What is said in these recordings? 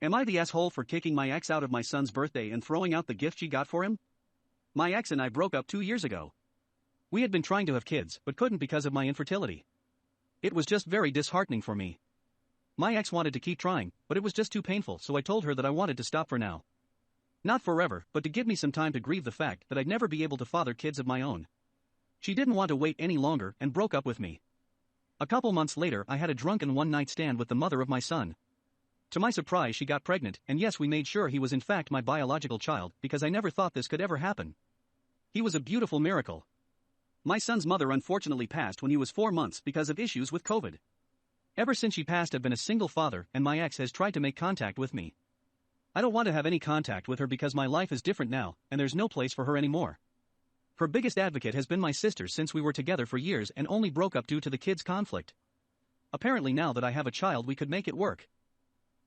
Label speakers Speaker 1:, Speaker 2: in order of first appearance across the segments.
Speaker 1: Am I the asshole for kicking my ex out of my son's birthday and throwing out the gift she got for him? My ex and I broke up 2 years ago. We had been trying to have kids, but couldn't because of my infertility. It was just very disheartening for me. My ex wanted to keep trying, but it was just too painful, so I told her that I wanted to stop for now. Not forever, but to give me some time to grieve the fact that I'd never be able to father kids of my own. She didn't want to wait any longer and broke up with me. A couple months later, I had a drunken one-night stand with the mother of my son. To my surprise, she got pregnant, and yes, we made sure he was in fact my biological child because I never thought this could ever happen. He was a beautiful miracle. My son's mother unfortunately passed when he was 4 months because of issues with COVID. Ever since she passed, I've been a single father, and my ex has tried to make contact with me. I don't want to have any contact with her because my life is different now, and there's no place for her anymore. Her biggest advocate has been my sister since we were together for years and only broke up due to the kids' conflict. Apparently now that I have a child we could make it work.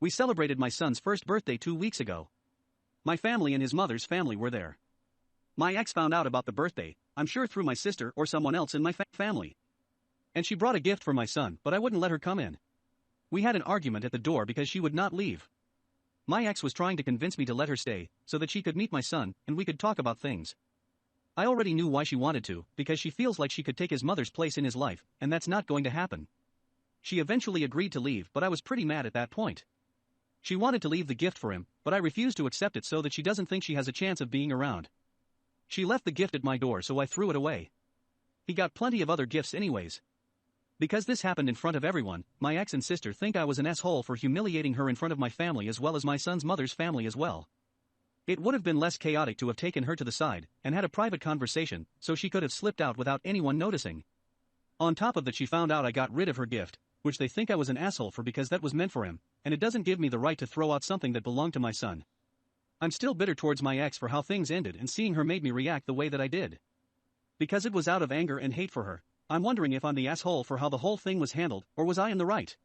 Speaker 1: We celebrated my son's first birthday 2 weeks ago. My family and his mother's family were there. My ex found out about the birthday, I'm sure through my sister or someone else in my family. And she brought a gift for my son, but I wouldn't let her come in. We had an argument at the door because she would not leave. My ex was trying to convince me to let her stay, so that she could meet my son, and we could talk about things. I already knew why she wanted to, because she feels like she could take his mother's place in his life, and that's not going to happen. She eventually agreed to leave, but I was pretty mad at that point. She wanted to leave the gift for him, but I refused to accept it so that she doesn't think she has a chance of being around. She left the gift at my door, so I threw it away. He got plenty of other gifts anyways. Because this happened in front of everyone, my ex and sister think I was an asshole for humiliating her in front of my family as well as my son's mother's family as well. It would have been less chaotic to have taken her to the side and had a private conversation, so she could have slipped out without anyone noticing. On top of that, she found out I got rid of her gift, which they think I was an asshole for because that was meant for him, and it doesn't give me the right to throw out something that belonged to my son. I'm still bitter towards my ex for how things ended, and seeing her made me react the way that I did. Because it was out of anger and hate for her, I'm wondering if I'm the asshole for how the whole thing was handled, or was I in the right?